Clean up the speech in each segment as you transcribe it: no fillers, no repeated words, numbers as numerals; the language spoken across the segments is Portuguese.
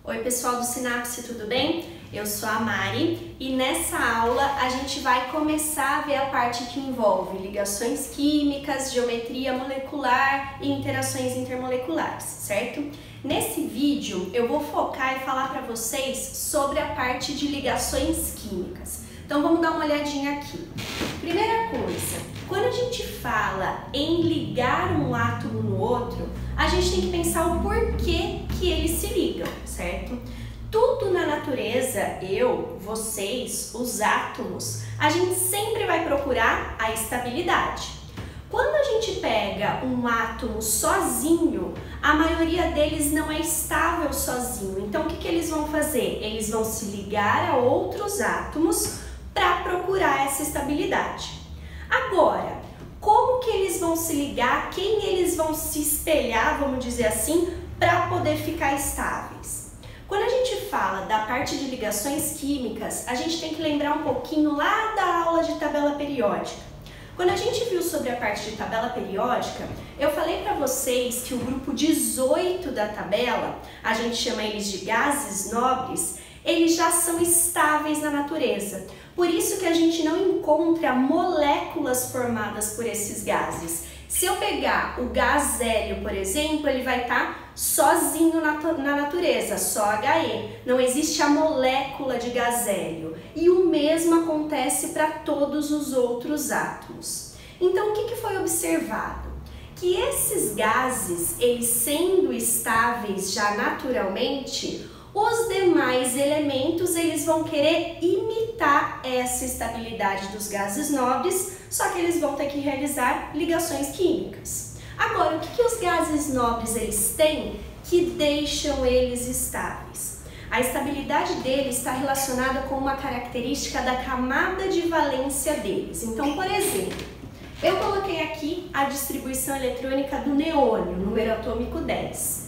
Oi pessoal do Sinapse, tudo bem? Eu sou a Mari e nessa aula a gente vai começar a ver a parte que envolve ligações químicas, geometria molecular e interações intermoleculares, certo? Nesse vídeo eu vou focar e falar para vocês sobre a parte de ligações químicas. Então vamos dar uma olhadinha aqui. Primeira coisa, quando a gente fala em ligar um átomo no outro, a gente tem que pensar o porquê que eles se ligam, certo? Tudo na natureza, eu, vocês, os átomos, a gente sempre vai procurar a estabilidade. Quando a gente pega um átomo sozinho, a maioria deles não é estável sozinho. Então o que eles vão fazer? Eles vão se ligar a outros átomos para procurar essa estabilidade. Agora, como que eles vão se ligar, quem eles vão se espelhar, vamos dizer assim, para poder ficar estáveis? Quando a gente fala da parte de ligações químicas, a gente tem que lembrar um pouquinho lá da aula de tabela periódica. Quando a gente viu sobre a parte de tabela periódica, eu falei para vocês que o grupo 18 da tabela, a gente chama eles de gases nobres, eles já são estáveis na natureza. Por isso que a gente não encontra moléculas formadas por esses gases. Se eu pegar o gás hélio, por exemplo, ele vai estar sozinho na natureza, só HE. Não existe a molécula de gás hélio. E o mesmo acontece para todos os outros átomos. Então, o que foi observado? Que esses gases, eles sendo estáveis já naturalmente, os demais elementos eles vão querer imitar essa estabilidade dos gases nobres, só que eles vão ter que realizar ligações químicas. Agora, o que os gases nobres eles têm que deixam eles estáveis? A estabilidade deles está relacionada com uma característica da camada de valência deles. Então, por exemplo, eu coloquei aqui a distribuição eletrônica do neônio, número atômico 10.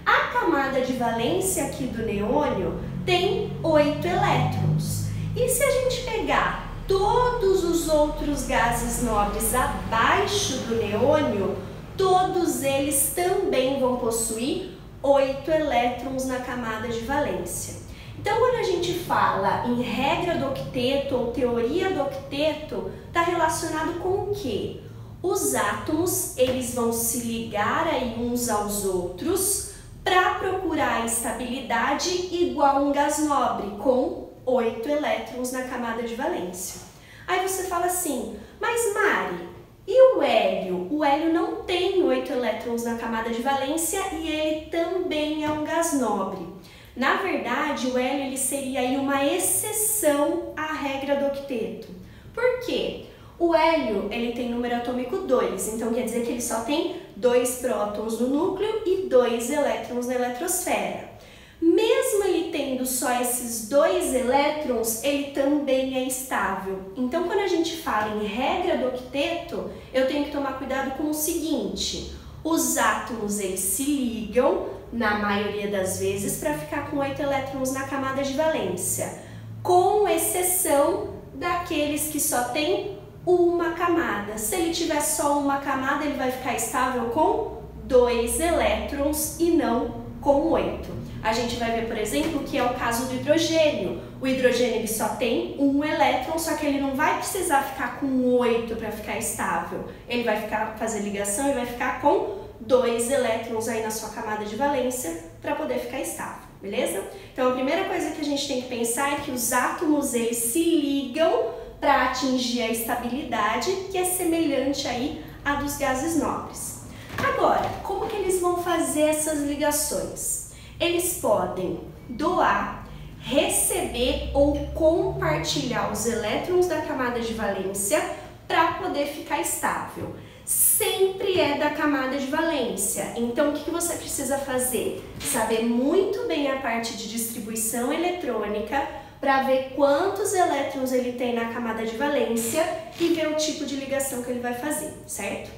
A camada de valência aqui do neônio tem 8 elétrons. E se a gente pegar todos os outros gases nobres abaixo do neônio, todos eles também vão possuir 8 elétrons na camada de valência. Então, quando a gente fala em regra do octeto ou teoria do octeto, está relacionado com o quê? Os átomos, eles vão se ligar aí uns aos outros para procurar a estabilidade igual a um gás nobre, com 8 elétrons na camada de valência. Aí você fala assim, mas Mari, e o hélio? O hélio não tem 8 elétrons na camada de valência e ele também é um gás nobre. Na verdade, o hélio ele seria aí uma exceção à regra do octeto. Por quê? O hélio ele tem número atômico 2, então quer dizer que ele só tem 2 prótons no núcleo e 2 elétrons na eletrosfera. Mesmo ele tendo só esses 2 elétrons, ele também é estável. Então, quando a gente fala em regra do octeto, eu tenho que tomar cuidado com o seguinte: os átomos eles se ligam, na maioria das vezes, para ficar com 8 elétrons na camada de valência, com exceção daqueles que só têm uma camada. Se ele tiver só uma camada, ele vai ficar estável com 2 elétrons e não com 8. A gente vai ver, por exemplo, que é o caso do hidrogênio. O hidrogênio ele só tem um elétron, só que ele não vai precisar ficar com 8 para ficar estável. Ele vai fazer ligação e vai ficar com 2 elétrons aí na sua camada de valência para poder ficar estável, beleza? Então a primeira coisa que a gente tem que pensar é que os átomos eles se ligam para atingir a estabilidade que é semelhante aí à dos gases nobres. Agora, como que eles vão fazer essas ligações? Eles podem doar, receber ou compartilhar os elétrons da camada de valência para poder ficar estável. Sempre é da camada de valência. Então, o que você precisa fazer? Saber muito bem a parte de distribuição eletrônica para ver quantos elétrons ele tem na camada de valência e ver o tipo de ligação que ele vai fazer, certo?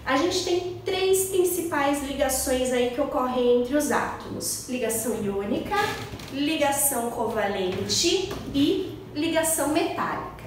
A gente tem 3 principais ligações aí que ocorrem entre os átomos: ligação iônica, ligação covalente e ligação metálica.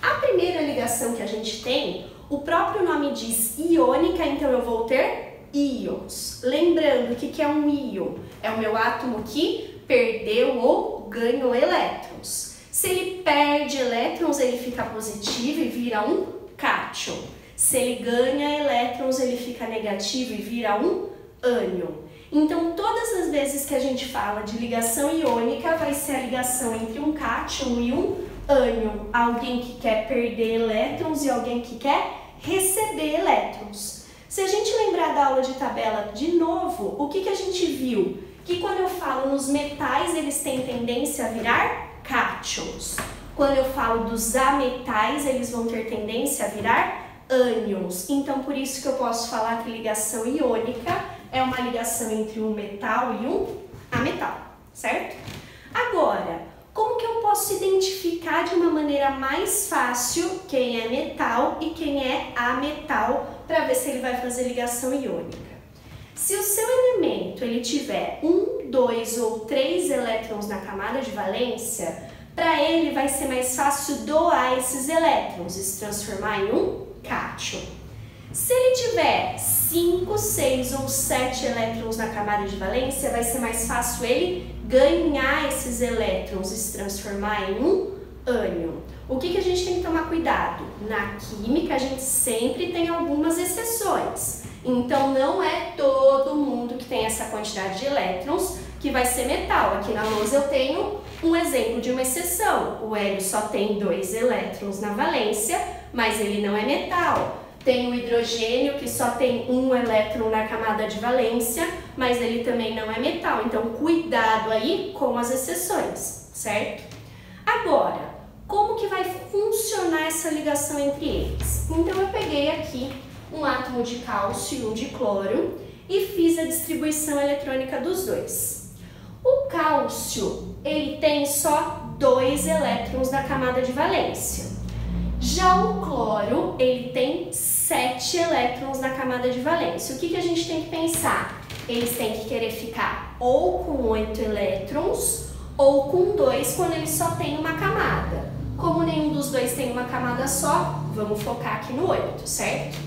A primeira ligação que a gente tem, o próprio nome diz iônica, então eu vou ter íons. Lembrando, o que é um íon? É o meu átomo que perdeu ou ganhou elétrons. Se ele perde elétrons, ele fica positivo e vira um cátion. Se ele ganha elétrons, ele fica negativo e vira um ânion. Então, todas as vezes que a gente fala de ligação iônica, vai ser a ligação entre um cátion e um ânion. Alguém que quer perder elétrons e alguém que quer receber elétrons. Se a gente lembrar da aula de tabela de novo, o que a gente viu? Que quando eu falo nos metais, eles têm tendência a virar cátions. Quando eu falo dos ametais, eles vão ter tendência a virar ânions. Então, por isso que eu posso falar que ligação iônica é uma ligação entre um metal e um ametal, certo? Agora, como que eu posso identificar de uma maneira mais fácil quem é metal e quem é ametal para ver se ele vai fazer ligação iônica? Se o seu elemento ele tiver 1, 2 ou 3 elétrons na camada de valência, para ele vai ser mais fácil doar esses elétrons e se transformar em um cátion. Se ele tiver 5, 6 ou 7 elétrons na camada de valência, vai ser mais fácil ele ganhar esses elétrons e se transformar em um ânion. O que a gente tem que tomar cuidado? Na química, a gente sempre tem algumas exceções. Então, não é todo mundo que tem essa quantidade de elétrons que vai ser metal. Aqui na lousa eu tenho um exemplo de uma exceção. O hélio só tem 2 elétrons na valência, mas ele não é metal. Tem o hidrogênio que só tem 1 elétron na camada de valência, mas ele também não é metal. Então, cuidado aí com as exceções, certo? Agora, como que vai funcionar essa ligação entre eles? Então, eu peguei aqui um átomo de cálcio e um de cloro e fiz a distribuição eletrônica dos dois. O cálcio, ele tem só 2 elétrons na camada de valência. Já o cloro, ele tem 7 elétrons na camada de valência. O que a gente tem que pensar? Eles têm que querer ficar ou com 8 elétrons ou com 2 quando eles só têm uma camada. Como nenhum dos dois tem uma camada só, vamos focar aqui no 8, certo?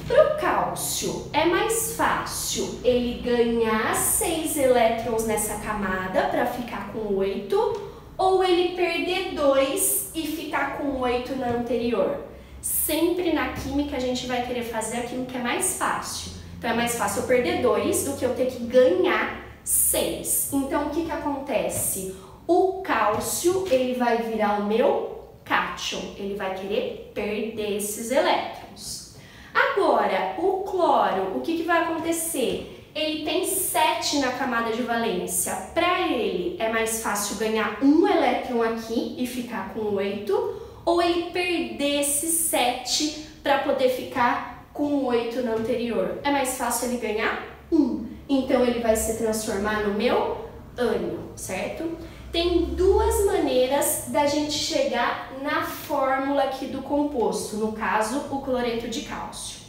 Para o cálcio, é mais fácil ele ganhar 6 elétrons nessa camada para ficar com 8, ou ele perder 2 e ficar com 8 na anterior. Sempre na química a gente vai querer fazer aquilo que é mais fácil. Então é mais fácil eu perder 2 do que eu ter que ganhar 6. Então o que acontece? O cálcio ele vai virar o meu cátion, ele vai querer perder esses elétrons. Agora, o cloro, o que vai acontecer? Ele tem 7 na camada de valência. Para ele, é mais fácil ganhar 1 elétron aqui e ficar com 8, ou ele perder esses 7 para poder ficar com 8 no anterior. É mais fácil ele ganhar 1. Então, ele vai se transformar no meu ânion, certo? Tem 2 maneiras da gente chegar na fórmula aqui do composto, no caso, o cloreto de cálcio.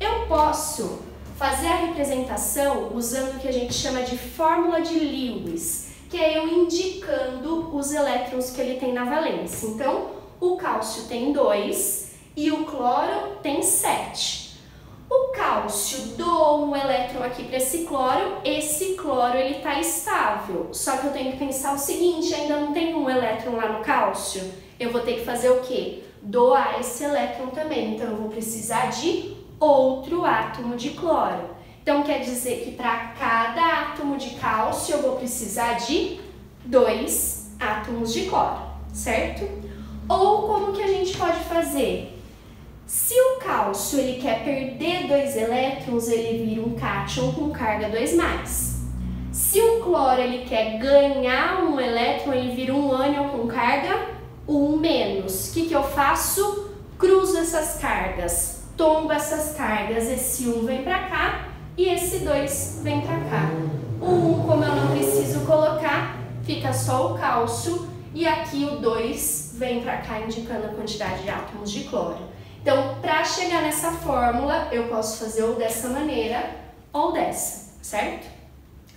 Eu posso fazer a representação usando o que a gente chama de fórmula de Lewis, que é eu indicando os elétrons que ele tem na valência. Então, o cálcio tem 2 e o cloro tem 7. O cálcio doa um elétron aqui para esse cloro ele está estável. Só que eu tenho que pensar o seguinte, ainda não tem um elétron lá no cálcio, eu vou ter que fazer o quê? Doar esse elétron também, então eu vou precisar de outro átomo de cloro. Então quer dizer que para cada átomo de cálcio eu vou precisar de 2 átomos de cloro, certo? Ou como que a gente pode fazer? Se o cálcio ele quer perder 2 elétrons, ele vira um cátion com carga 2+. Se o cloro ele quer ganhar 1 elétron, ele vira um ânion com carga 1-. O que eu faço? Cruzo essas cargas, tombo essas cargas, esse 1 vem para cá e esse 2 vem para cá. O 1, como eu não preciso colocar, fica só o cálcio e aqui o 2 vem para cá indicando a quantidade de átomos de cloro. Então, para chegar nessa fórmula, eu posso fazer ou dessa maneira ou dessa, certo?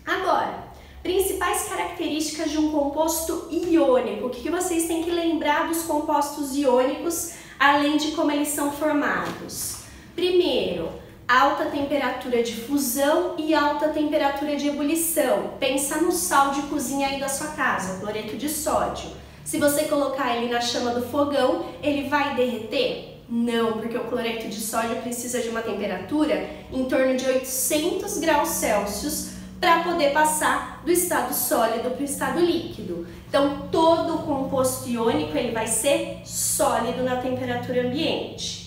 Agora, principais características de um composto iônico. O que vocês têm que lembrar dos compostos iônicos, além de como eles são formados? Primeiro, alta temperatura de fusão e alta temperatura de ebulição. Pensa no sal de cozinha aí da sua casa, cloreto de sódio. Se você colocar ele na chama do fogão, ele vai derreter? Não, porque o cloreto de sódio precisa de uma temperatura em torno de 800 graus Celsius para poder passar do estado sólido para o estado líquido. Então, todo o composto iônico ele vai ser sólido na temperatura ambiente.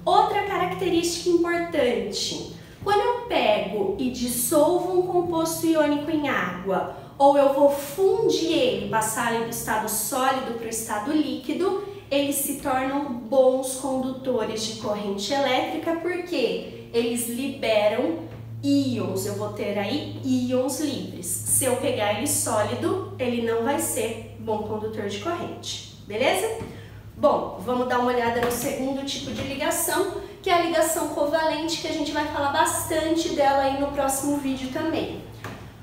Outra característica importante, quando eu pego e dissolvo um composto iônico em água, ou eu vou fundir ele, passar ele do estado sólido para o estado líquido, eles se tornam bons condutores de corrente elétrica, porque eles liberam íons, eu vou ter aí íons livres. Se eu pegar ele sólido, ele não vai ser bom condutor de corrente, beleza? Bom, vamos dar uma olhada no segundo tipo de ligação, que é a ligação covalente, que a gente vai falar bastante dela aí no próximo vídeo também.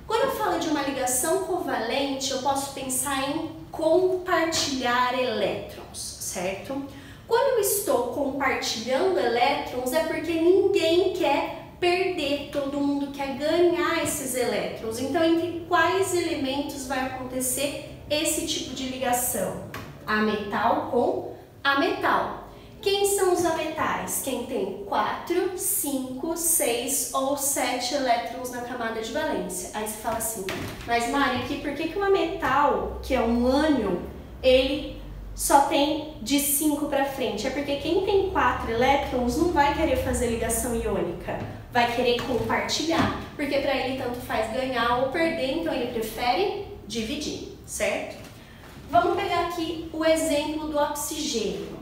Quando eu falo de uma ligação covalente, eu posso pensar em compartilhar elétrons, certo? Quando eu estou compartilhando elétrons, é porque ninguém quer perder, todo mundo quer ganhar esses elétrons. Então, entre quais elementos vai acontecer esse tipo de ligação? Ametal com ametal. Quem são os ametais? Quem tem 4, 5, 6 ou 7 elétrons na camada de valência. Aí você fala assim, mas Mari, aqui por que o ametal, que é um ânion, ele só tem de 5 para frente? É porque quem tem 4 elétrons não vai querer fazer ligação iônica, vai querer compartilhar, porque para ele tanto faz ganhar ou perder, então ele prefere dividir, certo? Vamos pegar aqui o exemplo do oxigênio.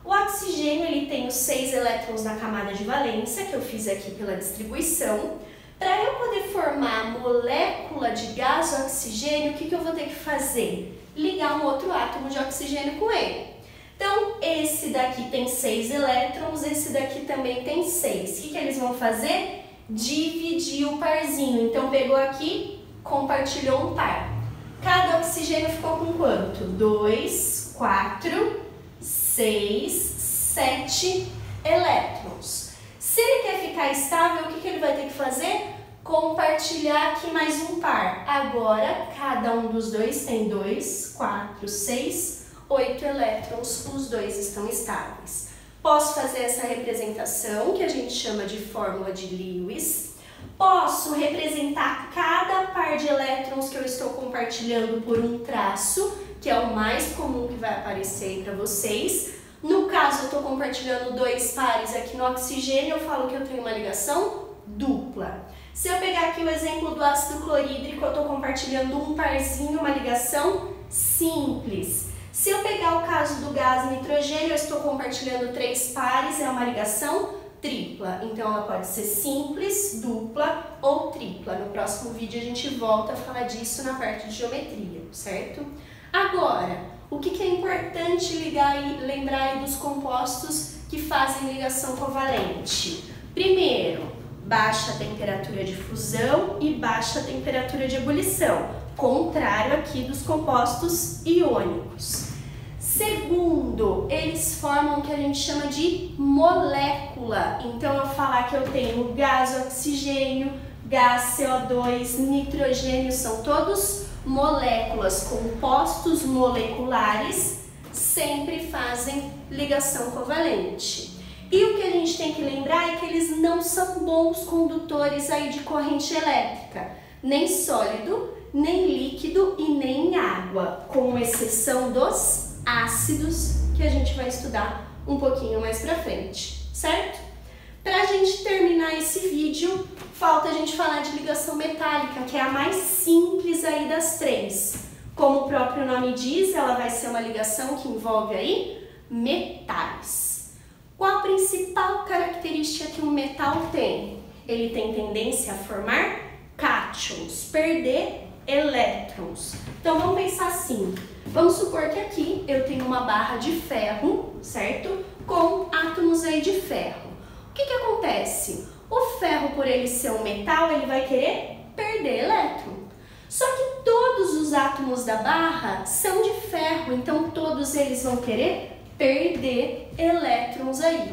O oxigênio ele tem os 6 elétrons na camada de valência, que eu fiz aqui pela distribuição. Para eu poder formar a molécula de gás oxigênio, o que eu vou ter que fazer? Ligar um outro átomo de oxigênio com ele. Então, esse daqui tem 6 elétrons, esse daqui também tem 6. O que eles vão fazer? Dividir o parzinho. Então, pegou aqui, compartilhou um par. Cada oxigênio ficou com quanto? 2, 4, 6, 7 elétrons. Se ele quer ficar estável, o que ele vai ter que fazer? Compartilhar aqui mais um par. Agora, cada um dos dois tem 2, 4, 6, 8 elétrons, os dois estão estáveis. Posso fazer essa representação, que a gente chama de fórmula de Lewis. Posso representar cada par de elétrons que eu estou compartilhando por um traço, que é o mais comum que vai aparecer aí para vocês. No caso, eu estou compartilhando 2 pares aqui no oxigênio, eu falo que eu tenho uma ligação dupla. Se eu pegar aqui o exemplo do ácido clorídrico, eu estou compartilhando um parzinho, uma ligação simples. Se eu pegar o caso do gás nitrogênio, eu estou compartilhando 3 pares, é uma ligação tripla. Então, ela pode ser simples, dupla ou tripla. No próximo vídeo a gente volta a falar disso na parte de geometria, certo? Agora, o que é importante lembrar aí dos compostos que fazem ligação covalente? Primeiro, baixa temperatura de fusão e baixa temperatura de ebulição, contrário aqui dos compostos iônicos. Segundo, eles formam o que a gente chama de molécula. Então, eu falar que eu tenho gás oxigênio, gás CO2, nitrogênio, são todos moléculas, compostos moleculares, sempre fazem ligação covalente. E o que a gente tem que lembrar é que eles não são bons condutores aí de corrente elétrica, nem sólido, nem líquido e nem água, com exceção dos ácidos, que a gente vai estudar um pouquinho mais pra frente, certo? Pra gente terminar esse vídeo, falta a gente falar de ligação metálica, que é a mais simples aí das 3. Como o próprio nome diz, ela vai ser uma ligação que envolve aí metais. Qual a principal característica que um metal tem? Ele tem tendência a formar cátions, perder elétrons. Então vamos pensar assim, vamos supor que aqui eu tenho uma barra de ferro, certo? Com átomos aí de ferro. O que acontece? O ferro, por ele ser um metal, ele vai querer perder elétron. Só que todos os átomos da barra são de ferro, então todos eles vão querer perder elétrons aí.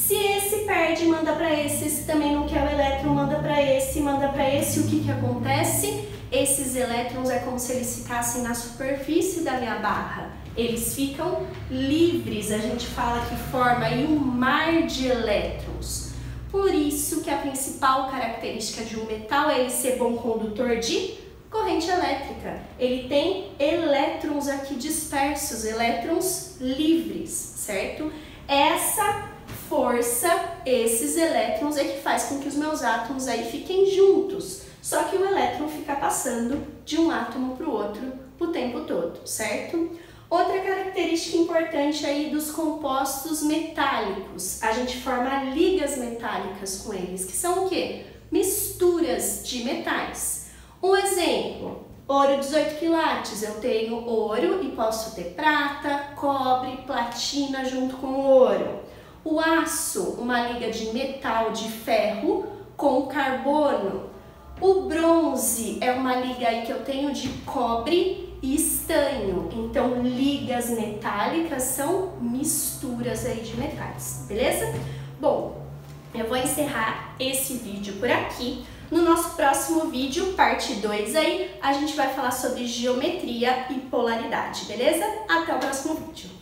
Se esse perde, manda para esse também não quer o elétron, manda para esse, o que que acontece? Esses elétrons é como se eles ficassem na superfície da minha barra. Eles ficam livres, a gente fala que forma aí um mar de elétrons. Por isso que a principal característica de um metal é ele ser bom condutor de corrente elétrica. Ele tem elétrons aqui dispersos, elétrons livres, certo? Essa força, esses elétrons é que faz com que os meus átomos aí fiquem juntos. Só que o elétron fica passando de um átomo para o outro o tempo todo, certo? Outra característica importante aí dos compostos metálicos, a gente forma ligas metálicas com eles, que são o quê? Misturas de metais. Um exemplo, ouro 18 quilates, eu tenho ouro e posso ter prata, cobre, platina junto com o ouro. O aço, uma liga de metal de ferro com carbono. O bronze é uma liga aí que eu tenho de cobre e estanho. Então, ligas metálicas são misturas aí de metais, beleza? Bom, eu vou encerrar esse vídeo por aqui. No nosso próximo vídeo, parte 2 aí, a gente vai falar sobre geometria e polaridade, beleza? Até o próximo vídeo.